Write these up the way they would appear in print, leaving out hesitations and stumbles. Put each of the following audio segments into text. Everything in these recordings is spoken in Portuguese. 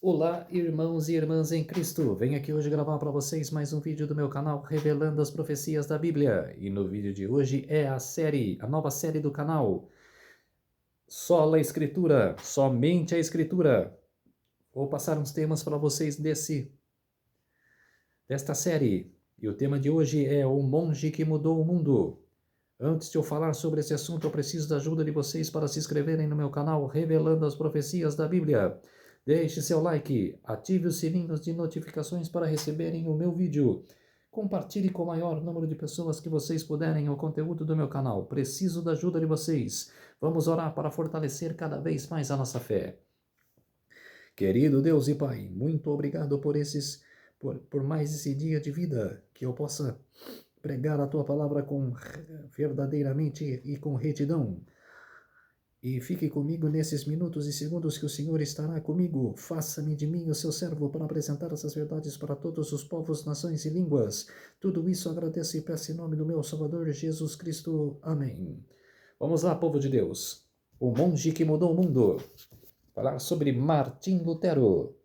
Olá, irmãos e irmãs em Cristo. Venho aqui hoje gravar para vocês mais um vídeo do meu canal revelando as profecias da Bíblia. E no vídeo de hoje é a nova série do canal. Sola Escritura, somente a Escritura. Vou passar uns temas para vocês desta série. E o tema de hoje é o monge que mudou o mundo. Antes de eu falar sobre esse assunto, eu preciso da ajuda de vocês para se inscreverem no meu canal revelando as profecias da Bíblia. Deixe seu like, ative os sininhos de notificações para receberem o meu vídeo. Compartilhe com o maior número de pessoas que vocês puderem o conteúdo do meu canal. Preciso da ajuda de vocês. Vamos orar para fortalecer cada vez mais a nossa fé. Querido Deus e Pai, muito obrigado por mais esse dia de vida, que eu possa pregar a Tua palavra verdadeiramente e com retidão. E fique comigo nesses minutos e segundos que o Senhor estará comigo. Faça-me de mim o seu servo para apresentar essas verdades para todos os povos, nações e línguas. Tudo isso agradeço e peço em nome do meu Salvador Jesus Cristo. Amém. Vamos lá, povo de Deus. O monge que mudou o mundo. Falar sobre Martim Lutero.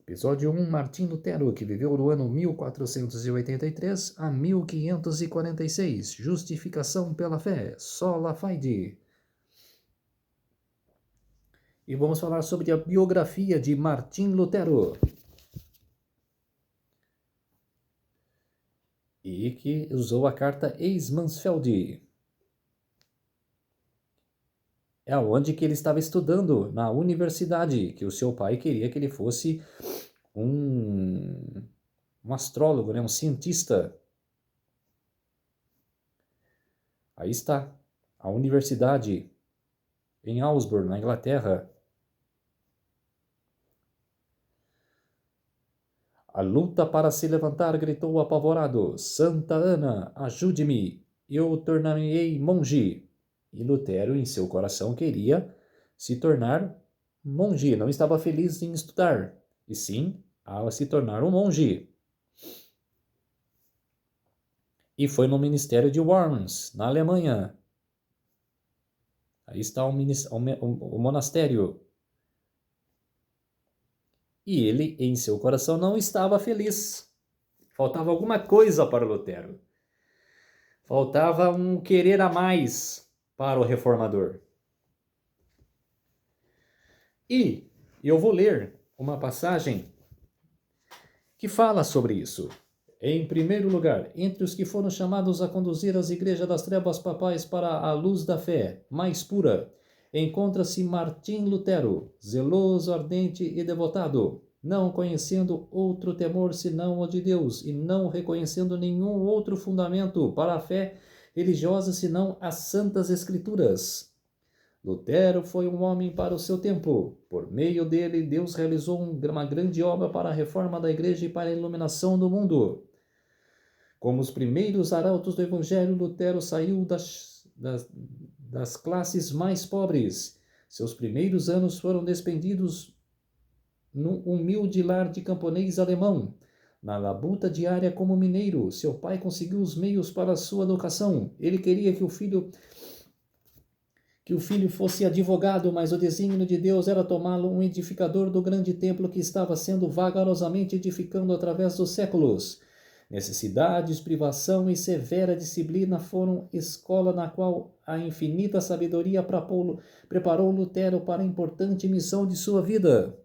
Episódio 1, Martim Lutero, que viveu no ano 1483 a 1546. Justificação pela fé, sola fide. E vamos falar sobre a biografia de Martim Lutero. E que usou a carta Eis-Mansfeld. É onde que ele estava estudando, na universidade, que o seu pai queria que ele fosse um astrólogo, um cientista. Aí está, a universidade em Augsburg, na Inglaterra. A luta para se levantar gritou apavorado: Santa Ana, ajude-me, eu tornar-me-ei monge. E Lutero, em seu coração, queria se tornar monge. Não estava feliz em estudar, e sim a se tornar um monge. E foi no ministério de Worms, na Alemanha. Aí está o monastério. E ele, em seu coração, não estava feliz. Faltava alguma coisa para Lutero. Faltava um querer a mais para o reformador. E eu vou ler uma passagem que fala sobre isso. Em primeiro lugar, entre os que foram chamados a conduzir as igrejas das trevas papais para a luz da fé mais pura, encontra-se Martim Lutero, zeloso, ardente e devotado, não conhecendo outro temor senão o de Deus e não reconhecendo nenhum outro fundamento para a fé religiosa senão as Santas Escrituras. Lutero foi um homem para o seu tempo. Por meio dele, Deus realizou uma grande obra para a reforma da igreja e para a iluminação do mundo. Como os primeiros arautos do Evangelho, Lutero saiu das classes mais pobres. Seus primeiros anos foram despendidos num humilde lar de camponês alemão. Na labuta diária como mineiro, seu pai conseguiu os meios para a sua educação. Ele queria que o filho fosse advogado, mas o desígnio de Deus era tomá-lo um edificador do grande templo que estava sendo vagarosamente edificando através dos séculos. Necessidades, privação e severa disciplina foram escola na qual a infinita sabedoria preparou Lutero para a importante missão de sua vida.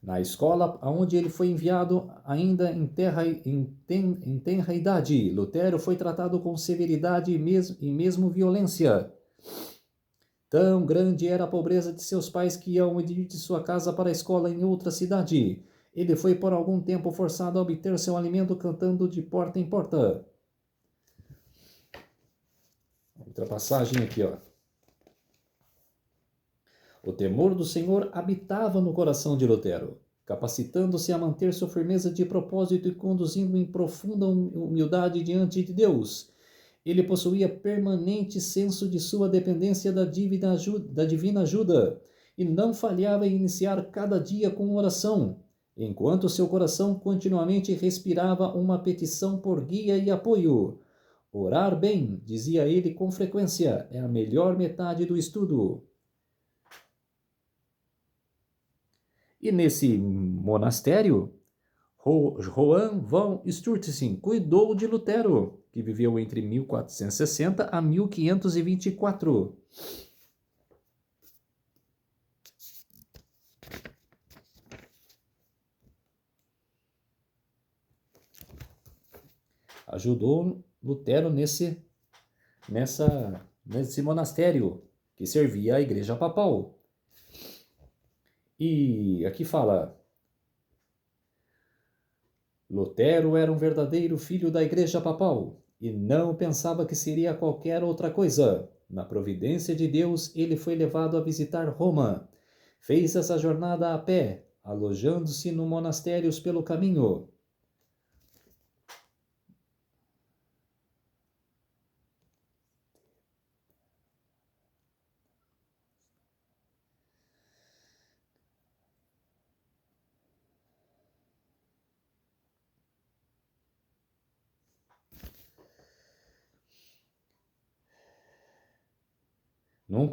Na escola aonde ele foi enviado ainda em tenra idade, Lutero foi tratado com severidade e mesmo violência. Tão grande era a pobreza de seus pais que iam ir de sua casa para a escola em outra cidade. Ele foi por algum tempo forçado a obter seu alimento cantando de porta em porta. Outra passagem aqui, ó. O temor do Senhor habitava no coração de Lutero, capacitando-se a manter sua firmeza de propósito e conduzindo em profunda humildade diante de Deus. Ele possuía permanente senso de sua dependência da divina ajuda e não falhava em iniciar cada dia com oração, enquanto seu coração continuamente respirava uma petição por guia e apoio. Orar bem, dizia ele com frequência, é a melhor metade do estudo. E nesse monastério, Johann von Sturtsen cuidou de Lutero, que viveu entre 1460 a 1524. Ajudou Lutero nesse monastério que servia à Igreja Papal. E aqui fala: Lutero era um verdadeiro filho da Igreja Papal e não pensava que seria qualquer outra coisa. Na providência de Deus, ele foi levado a visitar Roma. Fez essa jornada a pé, alojando-se no monastérios pelo caminho. Num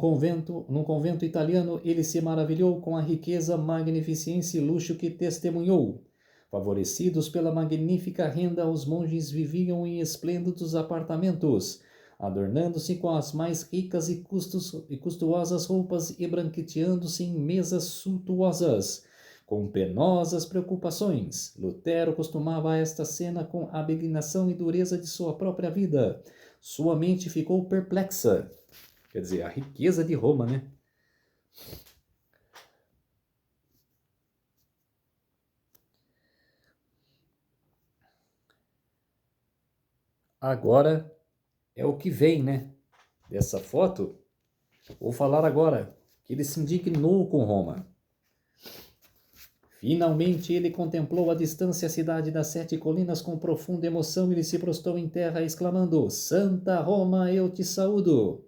convento italiano, ele se maravilhou com a riqueza, magnificência e luxo que testemunhou. Favorecidos pela magnífica renda, os monges viviam em esplêndidos apartamentos, adornando-se com as mais ricas e custosas roupas e branqueteando-se em mesas suntuosas. Com penosas preocupações, Lutero costumava esta cena com a abnegação e dureza de sua própria vida. Sua mente ficou perplexa. Quer dizer, a riqueza de Roma, né? Agora é o que vem, né? Dessa foto. Vou falar agora que ele se indignou com Roma. Finalmente ele contemplou à distância a cidade das 7 colinas com profunda emoção e ele se prostrou em terra, exclamando: Santa Roma, eu te saúdo!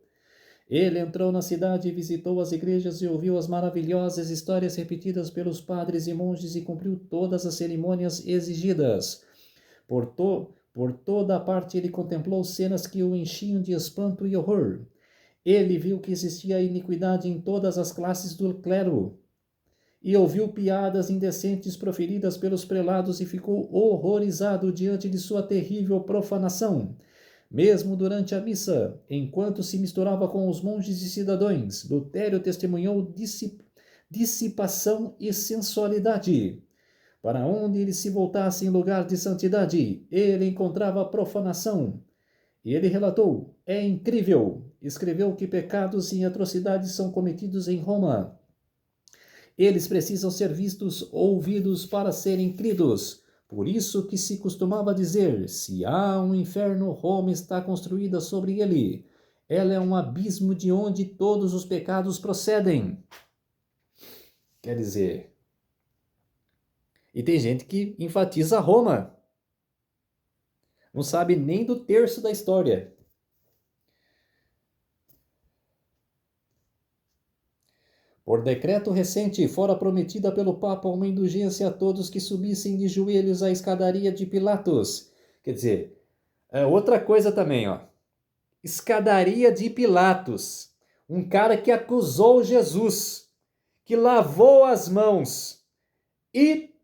Ele entrou na cidade, visitou as igrejas e ouviu as maravilhosas histórias repetidas pelos padres e monges e cumpriu todas as cerimônias exigidas. Por toda a parte ele contemplou cenas que o enchiam de espanto e horror. Ele viu que existia iniquidade em todas as classes do clero e ouviu piadas indecentes proferidas pelos prelados e ficou horrorizado diante de sua terrível profanação. Mesmo durante a missa, enquanto se misturava com os monges e cidadãos, Lutero testemunhou dissipação e sensualidade. Para onde ele se voltasse em lugar de santidade, ele encontrava profanação. E ele relatou: é incrível! Escreveu que pecados e atrocidades são cometidos em Roma. Eles precisam ser vistos, ouvidos para serem cridos. Por isso que se costumava dizer, se há um inferno, Roma está construída sobre ele. Ela é um abismo de onde todos os pecados procedem. Quer dizer... E tem gente que enfatiza Roma. Não sabe nem do terço da história. Por decreto recente, fora prometida pelo Papa uma indulgência a todos que subissem de joelhos à escadaria de Pilatos. Quer dizer, outra coisa também, ó. Escadaria de Pilatos. Um cara que acusou Jesus, que lavou as mãos e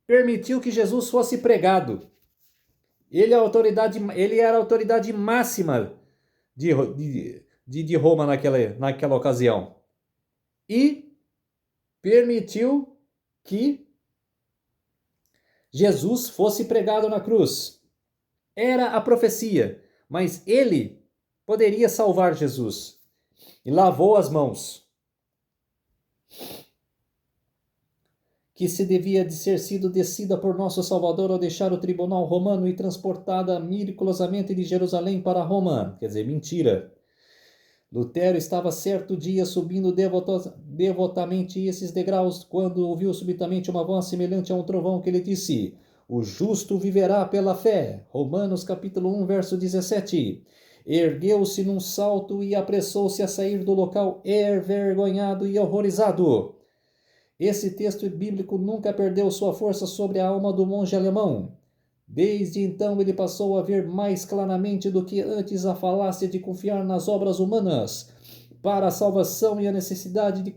permitiu que Jesus fosse pregado. Ele era a autoridade máxima de Roma naquela ocasião. E permitiu que Jesus fosse pregado na cruz. Era a profecia, mas ele poderia salvar Jesus. E lavou as mãos. Que se devia de ser sido descida por nosso Salvador ao deixar o tribunal romano e transportada miraculosamente de Jerusalém para Roma. Quer dizer, mentira. Lutero estava certo dia subindo devotamente esses degraus, quando ouviu subitamente uma voz semelhante a um trovão que lhe disse: o justo viverá pela fé. Romanos capítulo 1, verso 17. Ergueu-se num salto e apressou-se a sair do local envergonhado e horrorizado. Esse texto bíblico nunca perdeu sua força sobre a alma do monge alemão. Desde então ele passou a ver mais claramente do que antes a falácia de confiar nas obras humanas para a salvação e a necessidade de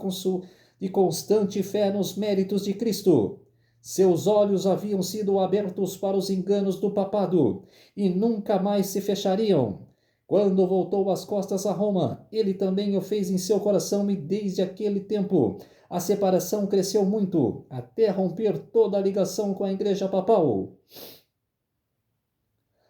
constante fé nos méritos de Cristo. Seus olhos haviam sido abertos para os enganos do papado e nunca mais se fechariam. Quando voltou as costas a Roma, ele também o fez em seu coração e desde aquele tempo a separação cresceu muito, até romper toda a ligação com a Igreja Papal.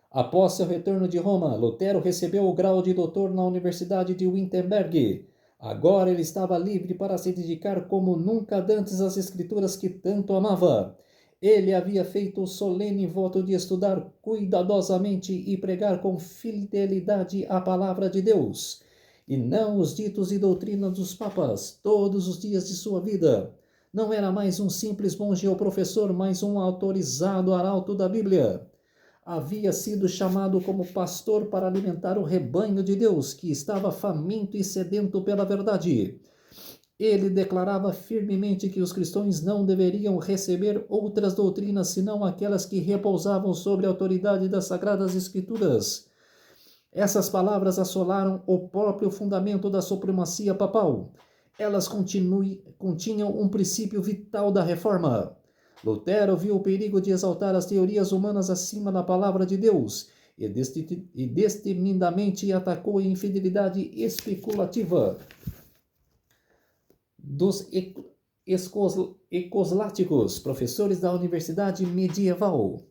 Após seu retorno de Roma, Lutero recebeu o grau de doutor na Universidade de Wittenberg. Agora ele estava livre para se dedicar como nunca dantes às escrituras que tanto amava. Ele havia feito o solene voto de estudar cuidadosamente e pregar com fidelidade a palavra de Deus, e não os ditos e doutrinas dos papas, todos os dias de sua vida. Não era mais um simples monge ou professor, mas um autorizado arauto da Bíblia. Havia sido chamado como pastor para alimentar o rebanho de Deus, que estava faminto e sedento pela verdade. Ele declarava firmemente que os cristãos não deveriam receber outras doutrinas senão aquelas que repousavam sobre a autoridade das Sagradas Escrituras. Essas palavras assolaram o próprio fundamento da supremacia papal. Elas continham um princípio vital da reforma. Lutero viu o perigo de exaltar as teorias humanas acima da palavra de Deus e destemidamente atacou a infidelidade especulativa dos escoláticos, professores da universidade medieval,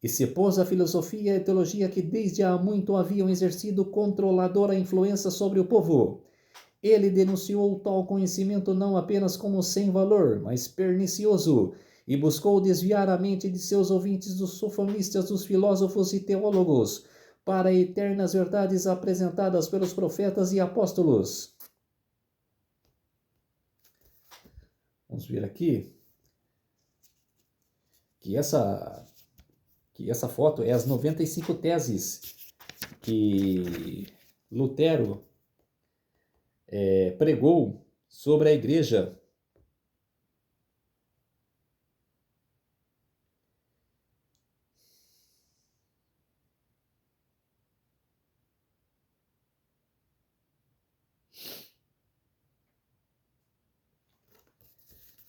e se pôs à filosofia e teologia que desde há muito haviam exercido controladora influência sobre o povo. Ele denunciou tal conhecimento não apenas como sem valor, mas pernicioso, e buscou desviar a mente de seus ouvintes dos sofistas, dos filósofos e teólogos, para eternas verdades apresentadas pelos profetas e apóstolos. Vamos ver aqui que essa foto é as 95 teses que Lutero pregou sobre a igreja.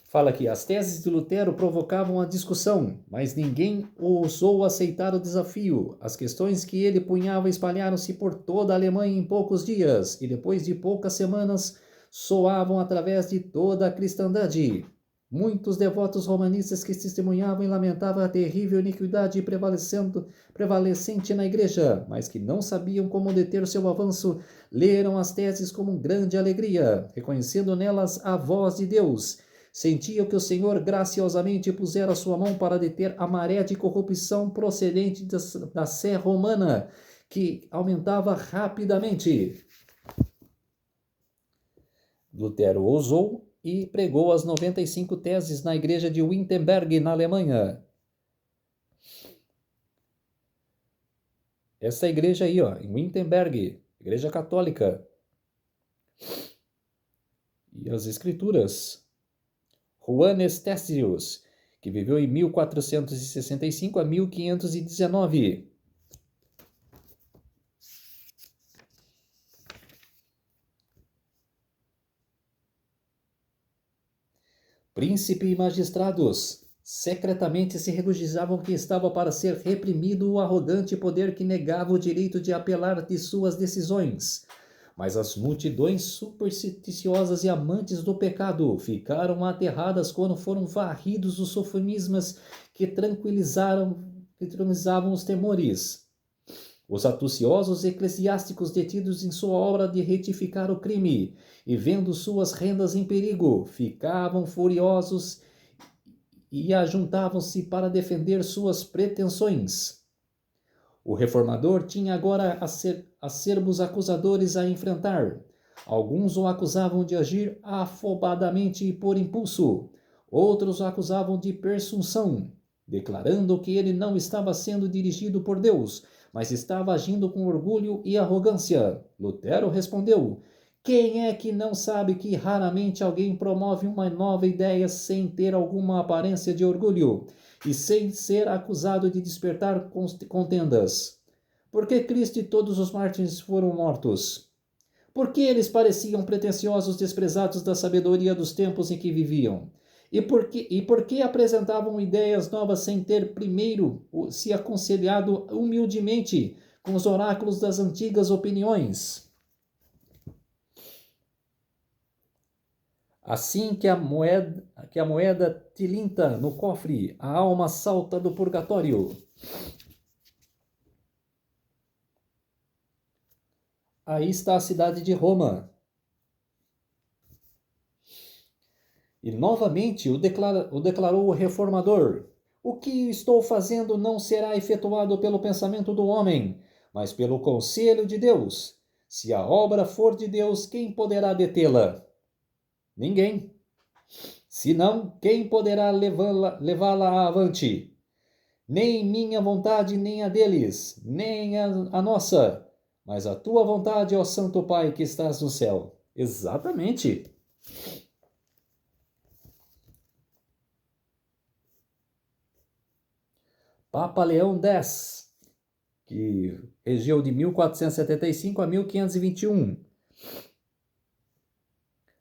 Fala aqui, as teses de Lutero provocavam a discussão, mas ninguém ousou aceitar o desafio. As questões que ele punhava espalharam-se por toda a Alemanha em poucos dias, e depois de poucas semanas soavam através de toda a cristandade. Muitos devotos romanistas que testemunhavam e lamentavam a terrível iniquidade prevalecente na igreja, mas que não sabiam como deter seu avanço, leram as teses com grande alegria, reconhecendo nelas a voz de Deus. Sentiam que o Senhor graciosamente pusera sua mão para deter a maré de corrupção procedente da sé romana, que aumentava rapidamente. Lutero ousou e pregou as 95 teses na igreja de Wittenberg, na Alemanha. Essa igreja aí, em Wittenberg, igreja católica. E as escrituras. Johannes Tertius, que viveu em 1465 a 1519. Príncipe e magistrados secretamente se regozijavam que estava para ser reprimido o arrogante poder que negava o direito de apelar de suas decisões. Mas as multidões supersticiosas e amantes do pecado ficaram aterradas quando foram varridos os sofismas que tranquilizavam os temores. Os astuciosos eclesiásticos detidos em sua obra de retificar o crime e vendo suas rendas em perigo, ficavam furiosos e ajuntavam-se para defender suas pretensões. O reformador tinha agora acerbos acusadores a enfrentar. Alguns o acusavam de agir afobadamente e por impulso. Outros o acusavam de presunção, declarando que ele não estava sendo dirigido por Deus, mas estava agindo com orgulho e arrogância. Lutero respondeu: Quem é que não sabe que raramente alguém promove uma nova ideia sem ter alguma aparência de orgulho e sem ser acusado de despertar contendas? Por que Cristo e todos os mártires foram mortos? Por que eles pareciam pretensiosos, desprezados da sabedoria dos tempos em que viviam? E por que apresentavam ideias novas sem ter primeiro se aconselhado humildemente com os oráculos das antigas opiniões? Assim que a moeda tilinta no cofre, a alma salta do purgatório. Aí está a cidade de Roma. E novamente o declarou o reformador: o que estou fazendo não será efetuado pelo pensamento do homem, mas pelo conselho de Deus. Se a obra for de Deus, quem poderá detê-la? Ninguém. Se não, quem poderá levá-la avante? Nem minha vontade, nem a deles, nem a nossa, mas a tua vontade, ó Santo Pai que estás no céu. Exatamente. Papa Leão X, que regeu de 1475 a 1521.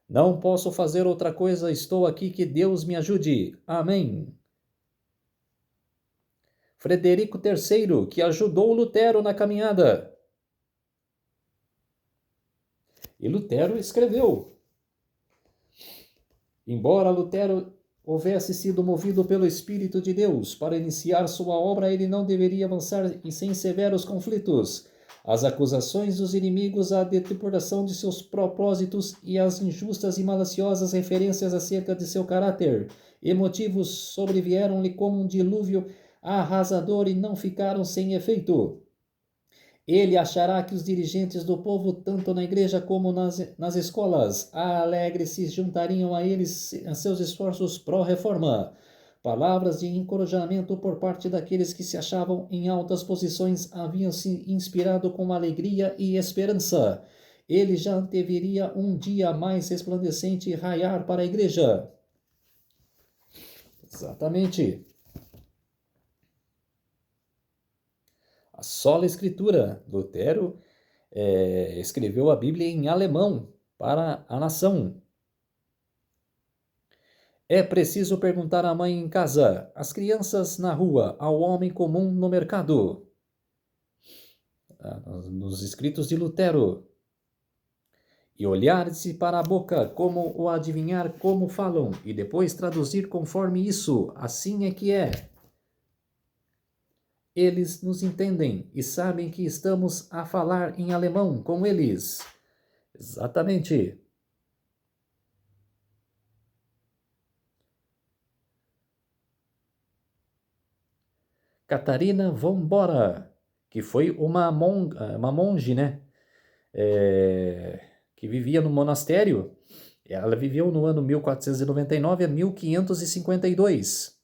Não posso fazer outra coisa, estou aqui, que Deus me ajude. Amém. Frederico III, que ajudou Lutero na caminhada. E Lutero escreveu: embora Lutero houvesse sido movido pelo Espírito de Deus para iniciar sua obra, ele não deveria avançar sem severos conflitos. As acusações dos inimigos, a deturpação de seus propósitos e as injustas e maliciosas referências acerca de seu caráter e motivos sobrevieram-lhe como um dilúvio arrasador e não ficaram sem efeito. Ele achará que os dirigentes do povo, tanto na igreja como nas escolas, alegres se juntariam a eles a seus esforços pró-reforma. Palavras de encorajamento por parte daqueles que se achavam em altas posições haviam se inspirado com alegria e esperança. Ele já deveria um dia mais resplandecente raiar para a igreja. Exatamente. A sola escritura. Lutero escreveu a Bíblia em alemão para a nação. É preciso perguntar à mãe em casa, às crianças na rua, ao homem comum no mercado. Nos escritos de Lutero. E olhar-se para a boca, como o adivinhar como falam, e depois traduzir conforme isso. Assim é que é. Eles nos entendem e sabem que estamos a falar em alemão com eles. Exatamente. Catarina von Bora, que foi uma monge, né? Que vivia no monastério. Ela viveu no ano 1499 a 1552.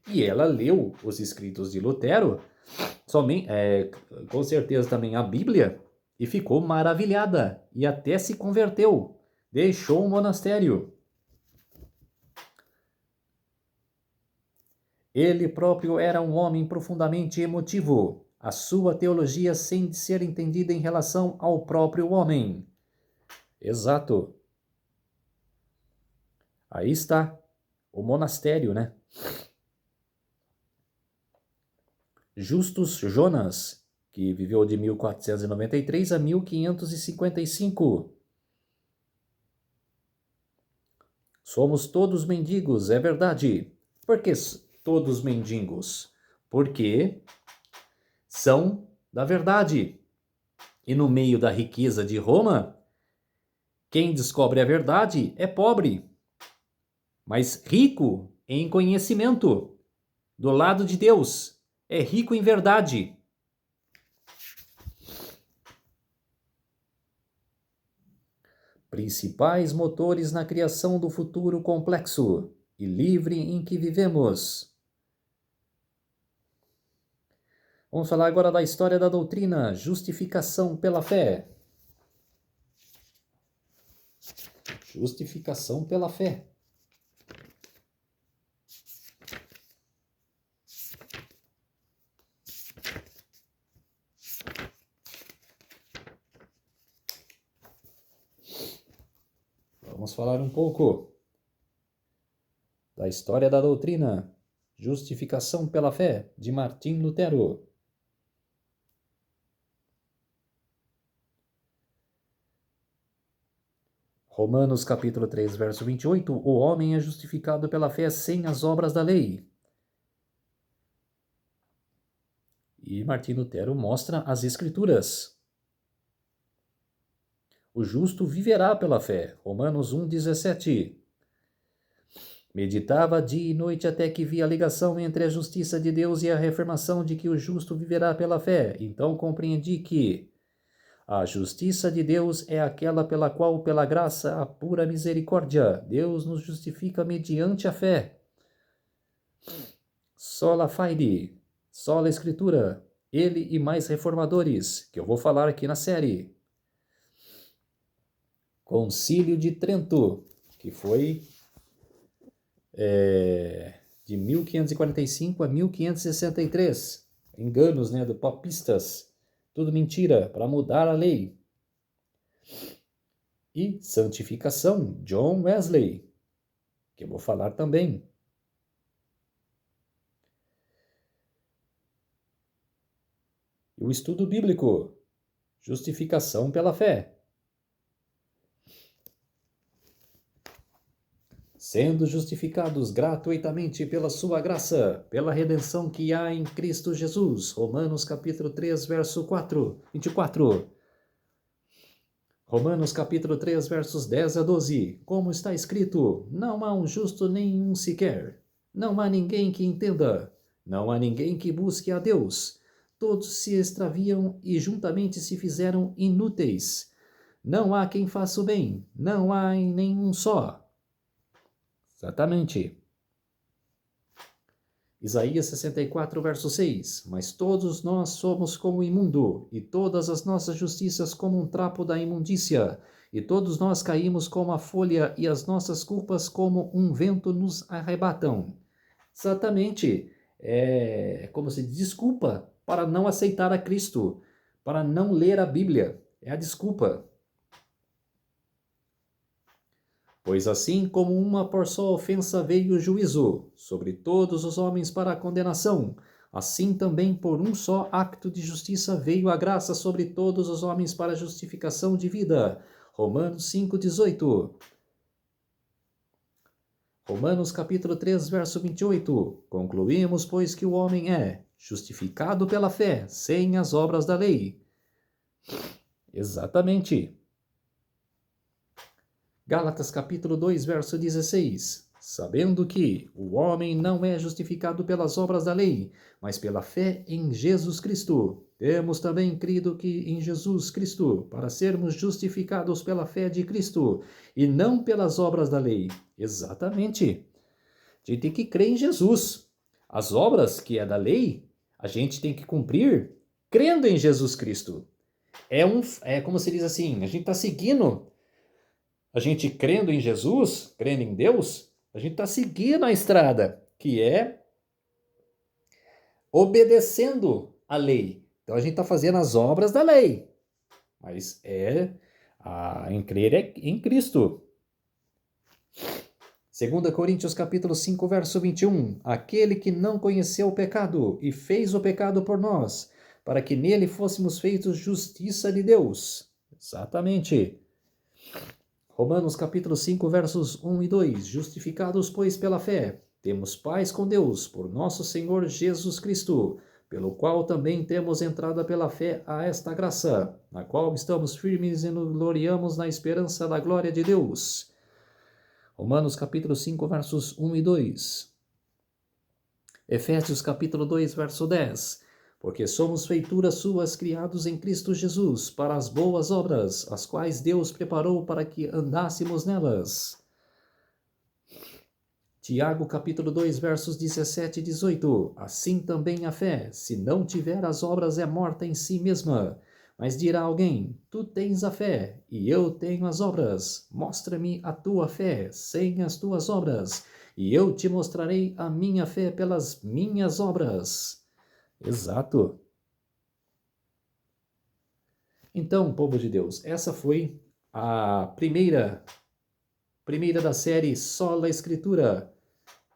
E ela leu os escritos de Lutero, com certeza também a Bíblia, e ficou maravilhada. E até se converteu. Deixou o monastério. Ele próprio era um homem profundamente emotivo. A sua teologia sem ser entendida em relação ao próprio homem. Exato. Aí está o monastério, né? Justus Jonas, que viveu de 1493 a 1555. Somos todos mendigos, é verdade. Por que todos mendigos? Porque são da verdade. E no meio da riqueza de Roma, quem descobre a verdade é pobre, mas rico em conhecimento. Do lado de Deus, é rico em verdade. Principais motores na criação do futuro complexo e livre em que vivemos. Vamos falar agora da história da doutrina, justificação pela fé. Justificação pela fé. Vamos falar um pouco da história da doutrina. Justificação pela fé, de Martim Lutero. Romanos capítulo 3, verso 28, o homem é justificado pela fé sem as obras da lei. E Martim Lutero mostra as Escrituras. O justo viverá pela fé. Romanos 1, 17. Meditava dia e noite até que vi a ligação entre a justiça de Deus e a reafirmação de que o justo viverá pela fé. Então compreendi que a justiça de Deus é aquela pela qual, pela graça, a pura misericórdia, Deus nos justifica mediante a fé. Sola fide, sola escritura, ele e mais reformadores, que eu vou falar aqui na série. Concílio de Trento, que foi de 1545 a 1563. Enganos, do papistas. Tudo mentira, para mudar a lei. E santificação, John Wesley, que eu vou falar também. E o estudo bíblico, justificação pela fé. Sendo justificados gratuitamente pela sua graça, pela redenção que há em Cristo Jesus. Romanos capítulo 3, verso 24. Romanos capítulo 3, versos 10 a 12. Como está escrito, não há um justo nenhum sequer. Não há ninguém que entenda. Não há ninguém que busque a Deus. Todos se extraviam e juntamente se fizeram inúteis. Não há quem faça o bem. Não há nenhum só. Exatamente. Isaías 64, verso 6. Mas todos nós somos como imundo, e todas as nossas justiças como um trapo da imundícia, e todos nós caímos como a folha, e as nossas culpas como um vento nos arrebatam. Exatamente. É como se diz, desculpa para não aceitar a Cristo, para não ler a Bíblia. É a desculpa. Pois assim como uma por só ofensa veio o juízo sobre todos os homens para a condenação, assim também por um só acto de justiça veio a graça sobre todos os homens para a justificação de vida. Romanos 5:18. Romanos capítulo 3, verso 28. Concluímos, pois, que o homem é justificado pela fé, sem as obras da lei. Exatamente. Gálatas capítulo 2, verso 16. Sabendo que o homem não é justificado pelas obras da lei, mas pela fé em Jesus Cristo. Temos também crido que em Jesus Cristo, para sermos justificados pela fé de Cristo, e não pelas obras da lei. Exatamente. A gente tem que crer em Jesus. As obras que é da lei, a gente tem que cumprir crendo em Jesus Cristo. É como se diz assim, a gente está seguindo. A gente crendo em Jesus, crendo em Deus, a gente está seguindo a estrada, que é obedecendo a lei. Então a gente está fazendo as obras da lei, mas em crer em Cristo. 2 Coríntios capítulo 5, verso 21. Aquele que não conheceu o pecado e fez o pecado por nós, para que nele fôssemos feitos justiça de Deus. Exatamente. Romanos capítulo 5, versos 1 e 2. Justificados, pois, pela fé, temos paz com Deus, por nosso Senhor Jesus Cristo, pelo qual também temos entrada pela fé a esta graça, na qual estamos firmes e nos gloriamos na esperança da glória de Deus. Romanos capítulo 5, versos 1 e 2. Efésios capítulo 2, verso 10. Porque somos feituras suas, criados em Cristo Jesus, para as boas obras, as quais Deus preparou para que andássemos nelas. Tiago, capítulo 2, versos 17 e 18. Assim também a fé, se não tiver as obras, é morta em si mesma. Mas dirá alguém: tu tens a fé, e eu tenho as obras. Mostra-me a tua fé sem as tuas obras, e eu te mostrarei a minha fé pelas minhas obras. Exato. Então, povo de Deus, essa foi a primeira da série Sola Escritura,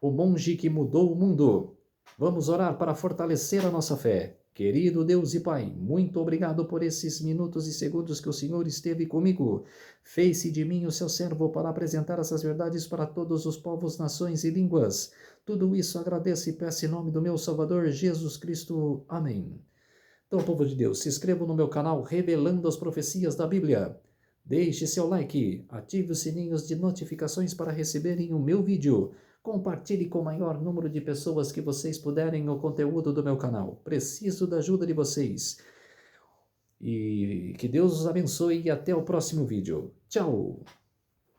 o monge que mudou o mundo. Vamos orar para fortalecer a nossa fé. Querido Deus e Pai, muito obrigado por esses minutos e segundos que o Senhor esteve comigo. Fez-se de mim o seu servo para apresentar essas verdades para todos os povos, nações e línguas. Tudo isso agradeço e peço em nome do meu Salvador Jesus Cristo. Amém. Então, povo de Deus, se inscrevam no meu canal Revelando as Profecias da Bíblia. Deixe seu like, ative os sininhos de notificações para receberem o meu vídeo. Compartilhe com o maior número de pessoas que vocês puderem o conteúdo do meu canal. Preciso da ajuda de vocês. E que Deus os abençoe e até o próximo vídeo. Tchau!